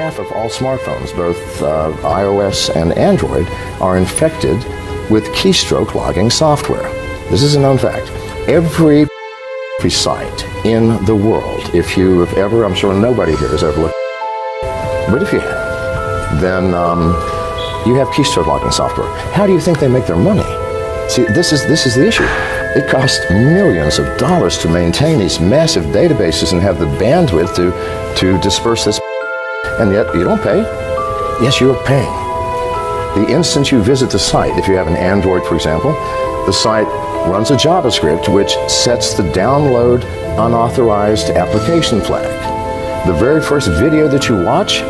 half of all smartphones, both iOS and Android, are infected with keystroke logging software. This is a known fact. Every site in the world, if you have ever, I'm sure nobody here has ever looked, but if you have, then you have keystroke logging software. How do you think they make their money? See, this is the issue. It costs millions of dollars to maintain these massive databases and have the bandwidth to disperse this, and yet you don't pay. Yes, you're paying. The instant you visit the site, if you have an Android, for example, the site runs a JavaScript which sets the download unauthorized application flag. The very first video that you watch,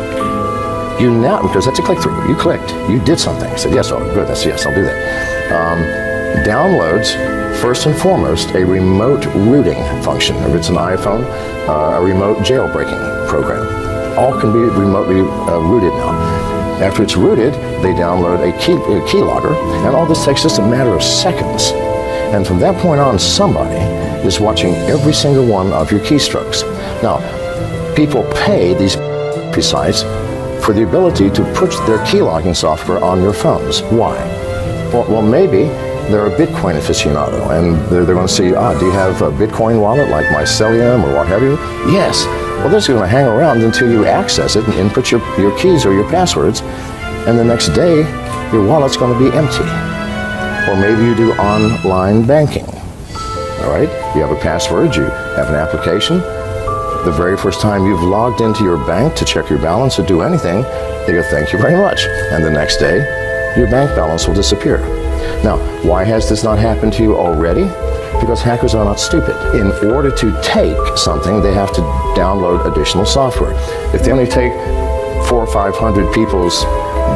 you now, because that's a click-through, you clicked, you did something, you said, yes, oh, good, that's, yes, I'll do that. Downloads, first and foremost, a remote rooting function. If it's an iPhone, a remote jailbreaking program. All can be remotely rooted now. After it's rooted, they download a keylogger, and all this takes just a matter of seconds. And from that point on, somebody is watching every single one of your keystrokes. Now, people pay these sites for the ability to put their keylogging software on your phones. Why? Well, maybe they're a Bitcoin aficionado, and they're going to see, do you have a Bitcoin wallet like Mycelium or what have you? Yes. Well, they're just going to hang around until you access it and input your keys or your passwords, and the next day, your wallet's going to be empty. Or maybe you do online banking. All right? You have a password, you have an application. The very first time you've logged into your bank to check your balance or do anything, they go, thank you very much. And the next day, your bank balance will disappear. Now, why has this not happened to you already? Because hackers are not stupid. In order to take something, they have to download additional software. If they only take 400 or 500 people's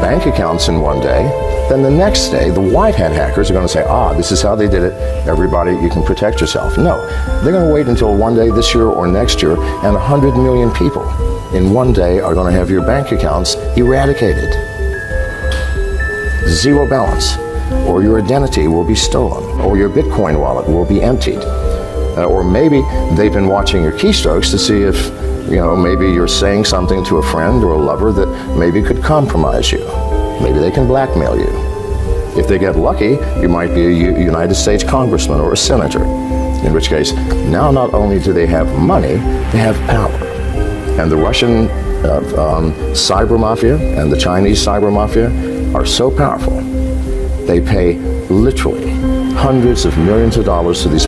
bank accounts in one day, then the next day, the white hat hackers are going to say, this is how they did it. Everybody, you can protect yourself. No, they're going to wait until one day this year or next year, and 100 million people in one day are going to have your bank accounts eradicated. Zero balance. Or your identity will be stolen, or your Bitcoin wallet will be emptied. Or maybe they've been watching your keystrokes to see if, maybe you're saying something to a friend or a lover that maybe could compromise you. Maybe they can blackmail you. If they get lucky, you might be a United States congressman or a senator, in which case, now not only do they have money, they have power. And the Russian cyber mafia and the Chinese cyber mafia are so powerful, they pay literally hundreds of millions of dollars to these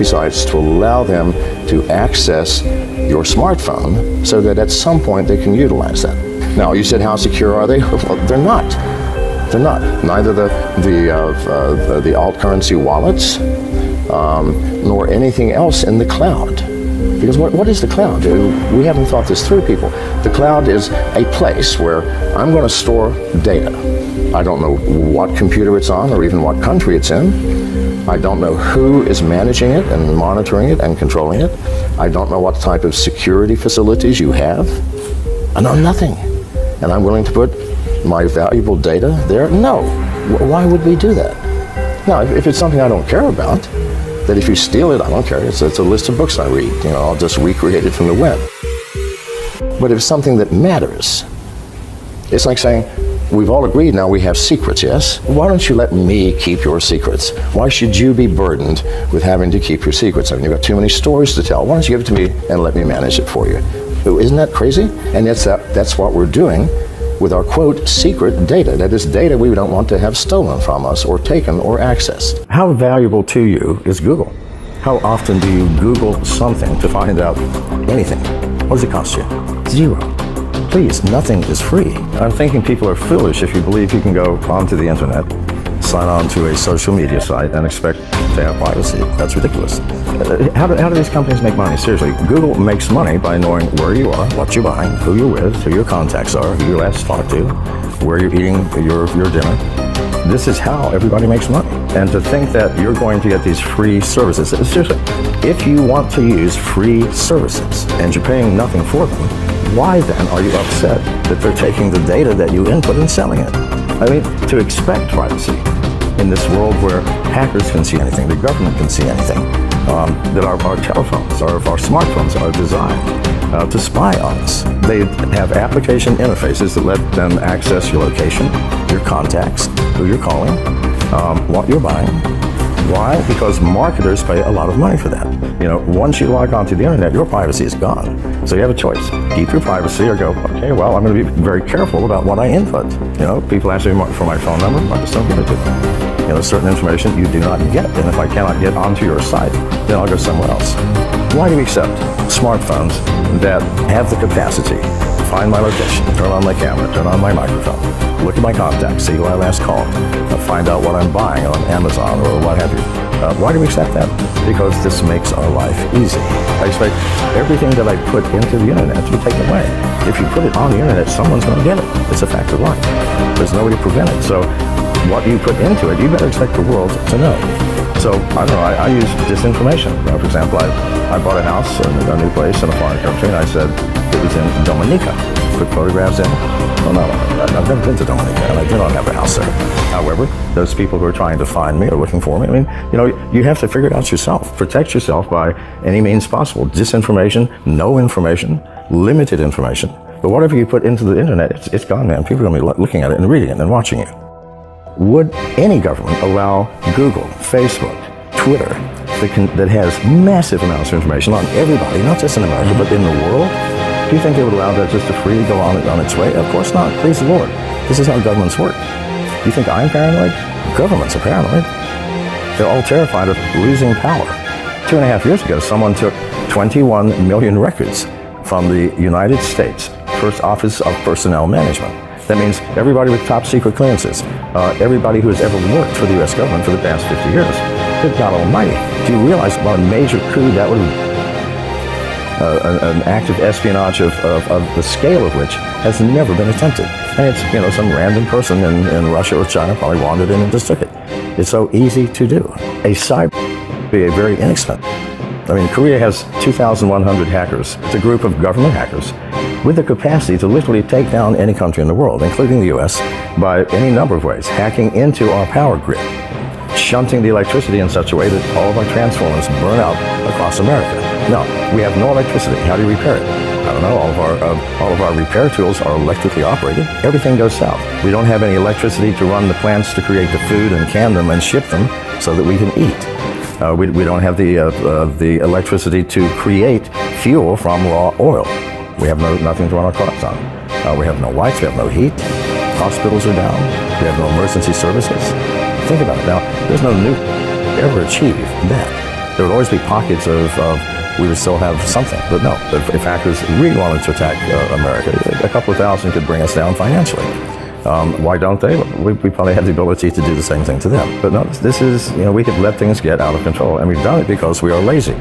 sites to allow them to access your smartphone so that at some point they can utilize that. Now, you said, how secure are they? Well, they're not. They're not. Neither the alt currency wallets nor anything else in the cloud. Because what is the cloud? We haven't thought this through, people. The cloud is a place where I'm going to store data. I don't know what computer it's on or even what country it's in. I don't know who is managing it and monitoring it and controlling it. I don't know what type of security facilities you have. I know nothing. And I'm willing to put my valuable data there? No. Why would we do that? Now, if it's something I don't care about, that if you steal it, I don't care. It's a list of books I read. I'll just recreate it from the web. But if it's something that matters, it's like saying, we've all agreed now we have secrets, yes? Why don't you let me keep your secrets? Why should you be burdened with having to keep your secrets? I mean, you've got too many stories to tell. Why don't you give it to me and let me manage it for you? Isn't that crazy? And that's what we're doing with our, quote, secret data. That is data we don't want to have stolen from us or taken or accessed. How valuable to you is Google? How often do you Google something to find out anything? What does it cost you? Zero. Please, nothing is free. I'm thinking people are foolish if you believe you can go onto the internet, sign on to a social media site, and expect to have privacy. That's ridiculous. How do these companies make money? Seriously, Google makes money by knowing where you are, what you're buying, who you're with, who your contacts are, who you last talked to, where you're eating your dinner. This is how everybody makes money. And to think that you're going to get these free services, seriously, if you want to use free services and you're paying nothing for them, why then are you upset that they're taking the data that you input and selling it? I mean, to expect privacy in this world where hackers can see anything, the government can see anything, that our telephones, our smartphones are designed to spy on us. They have application interfaces that let them access your location, your contacts, who you're calling, what you're buying. Why? Because marketers pay a lot of money for that. You know, once you log onto the internet, your privacy is gone. So you have a choice. Keep your privacy or go, okay, well, I'm going to be very careful about what I input. You know, people ask me for my phone number, I just don't give it to them. You know, certain information you do not get, and if I cannot get onto your site, then I'll go somewhere else. Why do we accept smartphones that have the capacity to find my location, turn on my camera, turn on my microphone, look at my contacts, see who I last called, find out what I'm buying on Amazon or what have you? Why do we accept that? Because this makes our life easy. I expect everything that I put into the internet to be taken away. If you put it on the internet, someone's going to get it. It's a fact of life. There's no way to prevent it. So what you put into it, you better expect the world to know. So, I don't know, I use disinformation. You know, for example, I bought a house in a new place in a foreign country, and I said it was in Dominica. Put photographs in. Well, no, I've never been to Dominica, and I do not have a house there. However, those people who are trying to find me or looking for me, I mean, you know, you have to figure it out yourself. Protect yourself by any means possible. Disinformation, no information, limited information. But whatever you put into the internet, it's gone, man. People are going to be looking at it and reading it and watching you. Would any government allow Google, Facebook, Twitter, that has massive amounts of information on everybody, not just in America, but in the world? Do you think they would allow that just to freely go on its way? Of course not. Please the Lord. This is how governments work. You think I'm paranoid? Governments are paranoid. They're all terrified of losing power. 2.5 years ago, someone took 21 million records from the United States First Office of Personnel Management. That means everybody with top secret clearances, everybody who has ever worked for the U.S. government for the past 50 years. Good God Almighty. Do you realize what a major coup that would be? An act of espionage of the scale of which has never been attempted. And it's, you know, some random person in Russia or China probably wandered in and just took it. It's so easy to do. A cyber would be a very inexpensive. I mean, Korea has 2,100 hackers. It's a group of government hackers with the capacity to literally take down any country in the world, including the U.S., by any number of ways, hacking into our power grid, shunting the electricity in such a way that all of our transformers burn out across America. No, we have no electricity. How do you repair it? I don't know. All of our repair tools are electrically operated. Everything goes south. We don't have any electricity to run the plants to create the food and can them and ship them so that we can eat. We don't have the electricity to create fuel from raw oil. We have nothing to run our cars on. We have no lights. We have no heat. Hospitals are down. We have no emergency services. Think about it now. There's no nuke ever achieve that. There would always be pockets of we would still have something. But no, if hackers really wanted to attack America, a couple of thousand could bring us down financially. Why don't they? We probably have the ability to do the same thing to them. But no, this is, you know, we could let things get out of control, and we've done it because we are lazy.